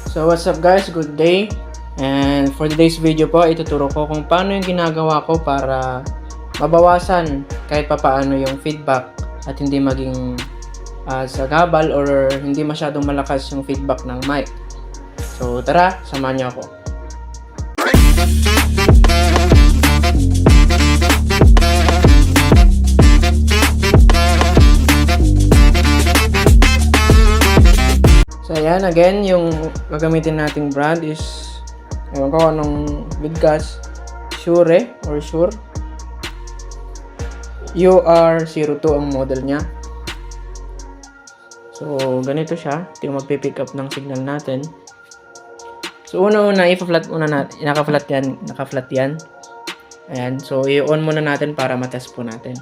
So what's up guys, good day. And for today's video po, ituturo ko kung paano yung ginagawa ko para mabawasan kahit papaano yung feedback at hindi maging sagabal or hindi masyadong malakas yung feedback ng mic. So tara, samahan niyo ako. So ayan, again, yung gagamitin nating brand is, ewan ko anong bigkas, Shure or Shure UR02 ang model niya. So ganito siya, ito yung magpipick up ng signal natin. So una-una, ipa-flat muna natin, naka-flat yan. Ayan, so i-on muna natin para matest po natin.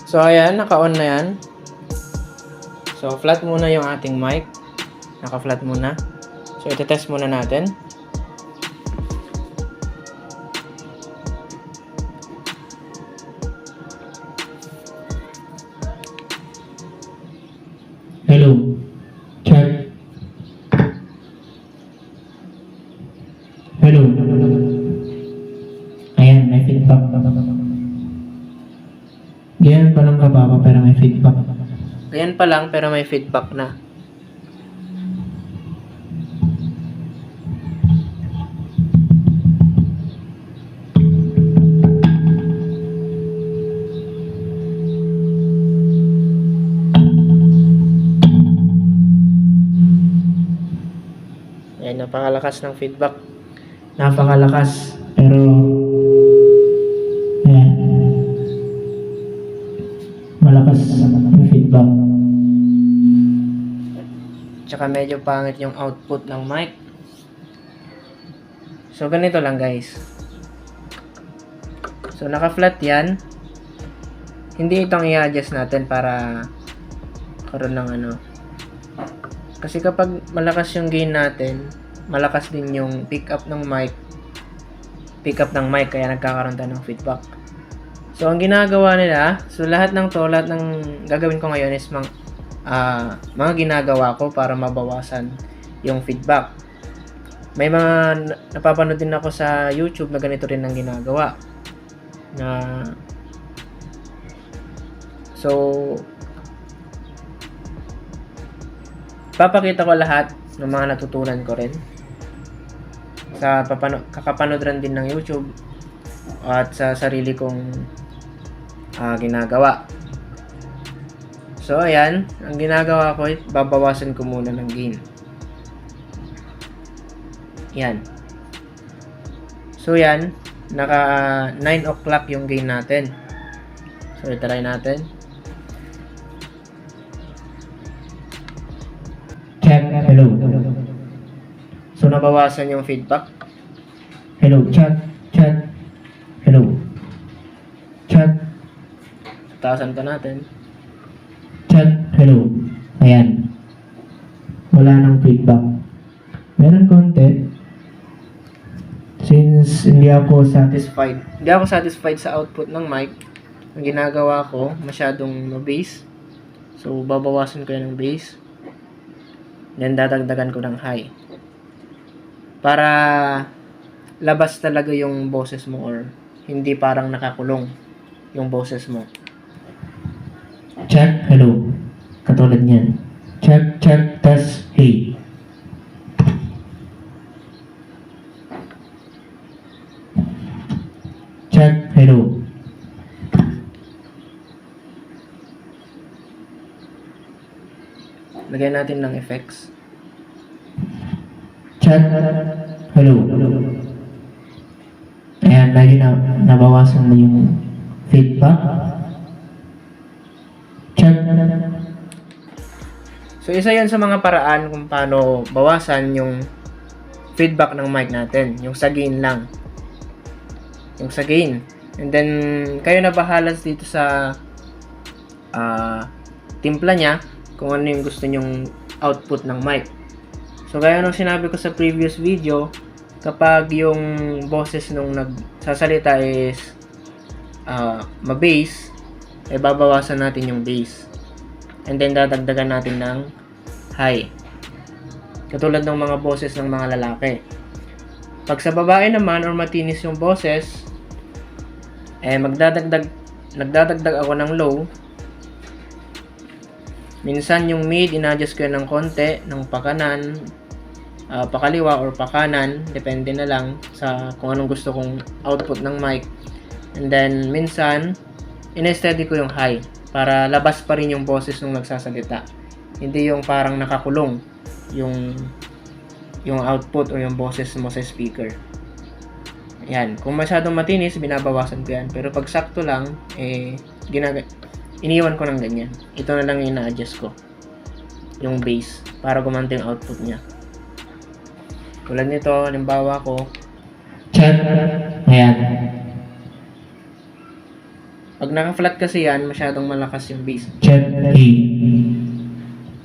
So ayan, naka-on na yan. So, flat muna yung ating mic. Naka-flat muna. So, ito-test muna natin. Hello. Check. Hello. Ayan, may feedback. Ganyan pa lang kababa pero may feedback. Ganyan pa lang pero may feedback na. Ayan, napakalakas ng feedback. Napakalakas. Pero ayan. Malakas yung feedback. Tsaka medyo pangit yung output ng mic. So, ganito lang guys. So, naka-flat yan. Hindi itong i-adjust natin para karoon ng ano. Kasi kapag malakas yung gain natin, malakas din yung pick up ng mic. Kaya nagkakaroon tayo ng feedback. So, ang ginagawa nila, so lahat ng gagawin ko ngayon is mga ginagawa ko para mabawasan yung feedback. May mga napapanood din ako sa YouTube na ganito rin ang ginagawa. So, papakita ko lahat ng mga natutunan ko rin. Kakapanood rin din ng YouTube at sa sarili kong ginagawa. So, ayan. Ang ginagawa ko, babawasan ko muna ng gain. Yan. So, yan. Naka 9 o'clock yung gain natin. So, try natin. Check. Hello. So, nabawasan yung feedback. Hello. Check. Check. Hello. Check. Taasan pa natin. Check. Hello. Ayan. Wala nang feedback. Meron konti. Since hindi ako satisfied sa output ng mic, ang ginagawa ko, masyadong bass. So, babawasan ko yan ng bass. Then, dadagdagan ko ng high. Para labas talaga yung boses mo or hindi parang nakakulong yung boses mo. check, hello. Katulad niyan. Check, check, test, hey. Check, hello. Lagyan natin ng effects. Check, hello. Ayan, lagi na nabawasan na yung feedback. Check. So, isa yan sa mga paraan kung paano bawasan yung feedback ng mic natin. Yung sa gain lang. Yung sa gain. And then, kayo na bahala dito sa timpla niya kung ano yung gusto nyong output ng mic. So, gaya nung sinabi ko sa previous video, kapag yung boses nung nagsasalita is ma-bass, eh babawasan natin yung bass. And then, dadagdagan natin ng high. Katulad ng mga boses ng mga lalaki. Pag sa babae naman or matinis yung boses, nagdadagdag ako ng low. Minsan yung mid, in-adjust ko yan ng konti, ng pakanan, pakaliwa or pakanan, depende na lang sa kung anong gusto kong output ng mic. And then minsan, in-steady ko yung high para labas pa rin yung boses nung nagsasalita. Hindi yung parang nakakulong yung output o yung boses mo sa speaker. Yan. Kung masyadong matinis, binabawasan ko yan. Pero pag sakto lang, iniwan ko ng ganyan. Ito na lang yung ina-adjust ko. Yung bass. Para gumanda yung output niya. Tulad nito, halimbawa ko. Check. Ayan. Pag naka-flat kasi yan, masyadong malakas yung bass. Check A.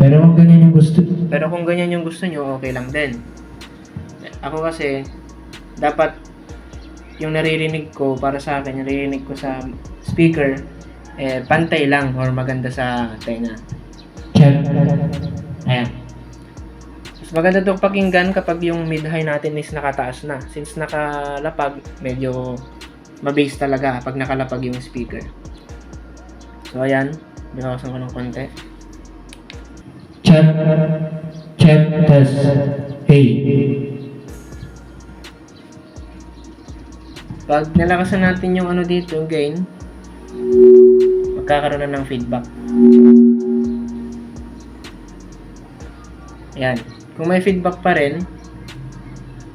Pero kung ganyan yung gusto. Pero kung ganyan yung gusto nyo, okay lang din. Ako kasi, dapat yung naririnig ko, para sa akin, yung naririnig ko sa speaker, pantay lang or maganda sa tenga. Check. Ayan. Mas maganda ito pakinggan kapag yung mid-high natin is nakataas na. Since nakalapag, medyo ma-bass talaga pag nakalapag yung speaker. So, ayan. Binawasan ko ng konti. Check. Check. Test. A. Pag nalakasan natin yung ano dito, yung gain, magkakaroon na ng feedback. Ayan. Kung may feedback pa rin,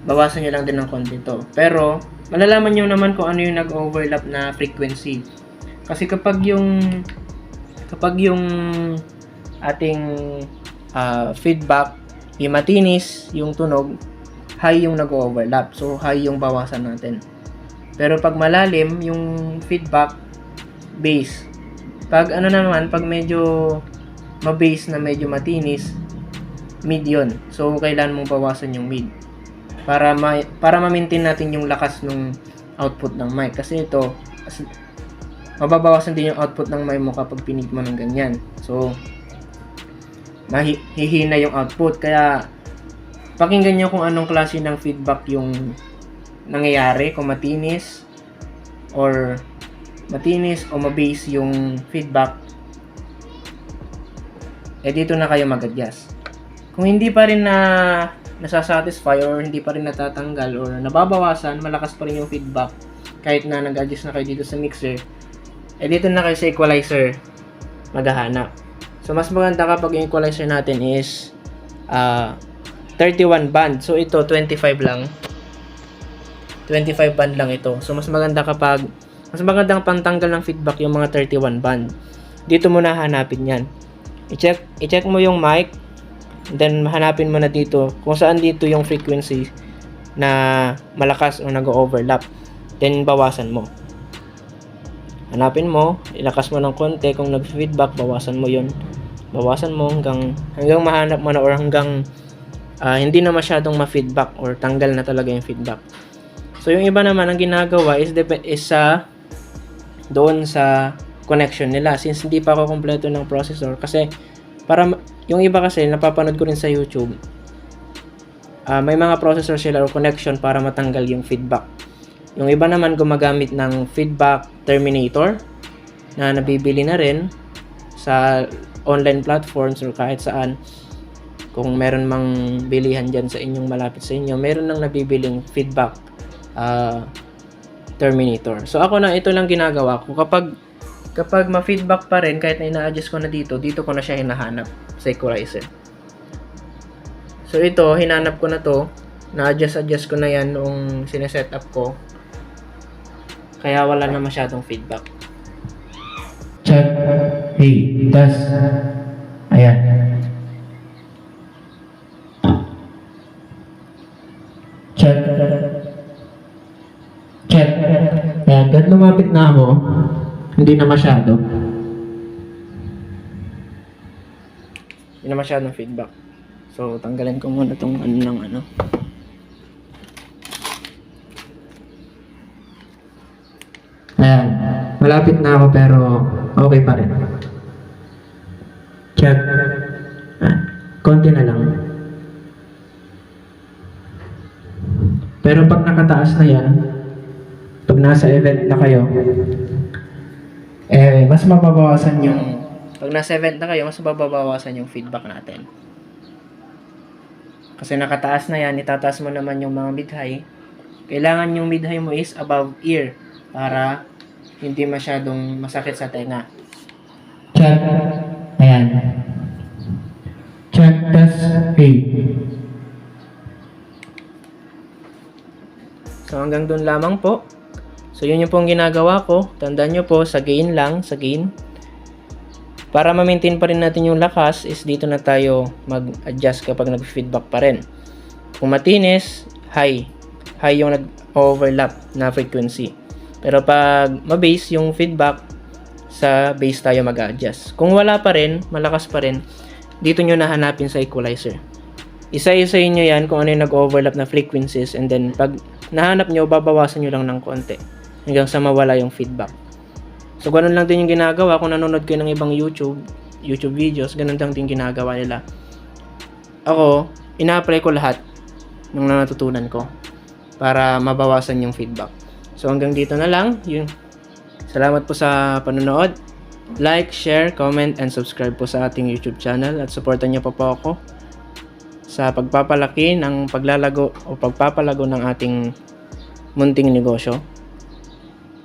bawasan nyo lang din ng konti to. Pero, malalaman nyo naman kung ano yung nag-overlap na frequency. Kasi kapag yung ating feedback, yung matinis, yung tunog, high yung nag-overlap. So, high yung bawasan natin. Pero pag malalim, yung feedback, bass. Pag ano naman, pag medyo ma-bass na medyo matinis, mid yun. So, kailangan mong bawasan yung mid. Para ma-maintain natin yung lakas ng output ng mic. Kasi ito, mababawasan din yung output ng mic mo kapag pinit mo ng ganyan. So, mahihina yung output. Kaya, pakinggan nyo kung anong klase ng feedback yung nangyayari, kung matinis o ma-bass yung feedback, dito na kayo mag-adjust. Kung hindi pa rin nasasatisfy or hindi pa rin natatanggal or nababawasan, malakas pa rin yung feedback kahit na nag-adjust na kayo dito sa mixer, dito na kayo sa equalizer maghahanap. So, mas maganda kapag yung equalizer natin is 31 band. So, ito 25 lang. 25 band lang ito. So, mas magandang pantanggal ng feedback yung mga 31 band. Dito mo na hanapin yan. I-check mo yung mic, then hanapin mo na dito kung saan dito yung frequency na malakas o nag-overlap. Then, bawasan mo. Hanapin mo, ilakas mo ng konti. Kung nag-feedback, bawasan mo yun. Bawasan mo hanggang mahanap mo na or hanggang hindi na masyadong ma-feedback or tanggal na talaga yung feedback. So, yung iba naman, ang ginagawa is doon sa connection nila. Since hindi pa ako kompleto ng processor. Kasi, yung iba kasi, napapanood ko rin sa YouTube, may mga processor sila or connection para matanggal yung feedback. Yung iba naman, gumagamit ng feedback terminator na nabibili na rin sa online platforms or kahit saan. Kung meron mang bilihan dyan sa inyong malapit sa inyo, meron nang nabibiling feedback terminator. So ako na ito lang ginagawa ko kapag ma-feedback pa rin kahit na ina-adjust ko na dito ko na siya hinahanap sa equalizer. So ito, hinanap ko na to, na-adjust ko na yan noong sineset up ko. Kaya wala na masyadong feedback. Check. Hey, test. Ayan. Check. Check. Ayan, kahit lumapit na ako, hindi na masyado. Hindi na masyadong feedback. So, tanggalin ko muna itong ano. Ayan, malapit na ako pero okay pa rin. Check. Ayan, konti na lang. Pero pag nakataas na yan, pag nasa event na kayo, mas mababawasan yung, pag nasa event na kayo, mas mababawasan yung feedback natin. Kasi nakataas na yan, itataas mo naman yung mga mid-high. Kailangan yung mid-high mo is above ear para hindi masyadong masakit sa tenga. Check. Ayan. Check, test, A. So hanggang doon lamang po. So yun yung pong ginagawa ko. Tandaan nyo po, sa gain lang, sa gain. Para ma-maintain pa rin natin yung lakas is dito na tayo mag-adjust kapag nag-feedback pa rin. Kung matinis, high. High yung nag-overlap na frequency. Pero pag ma-bass yung feedback, sa bass tayo mag-adjust. Kung wala pa rin, malakas pa rin, dito nyo nahanapin sa equalizer. Isa-isayin nyo yan kung ano yung nag-overlap na frequencies, and then pag nahanap nyo, babawasan nyo lang ng konti hanggang sa mawala yung feedback. So ganun lang din yung ginagawa kung nanonood kayo ng ibang YouTube videos, ganun lang din ginagawa nila. Ako, ina-apply ko lahat ng natutunan ko para mabawasan yung feedback. So hanggang dito na lang. Salamat po sa panonood. Like, share, comment, and subscribe po sa ating YouTube channel at supportan niyo pa po ako sa pagpapalaki ng paglalago o pagpapalago ng ating munting negosyo.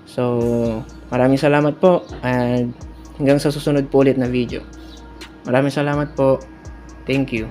So, maraming salamat po at hanggang sa susunod po ulit na video. Maraming salamat po. Thank you.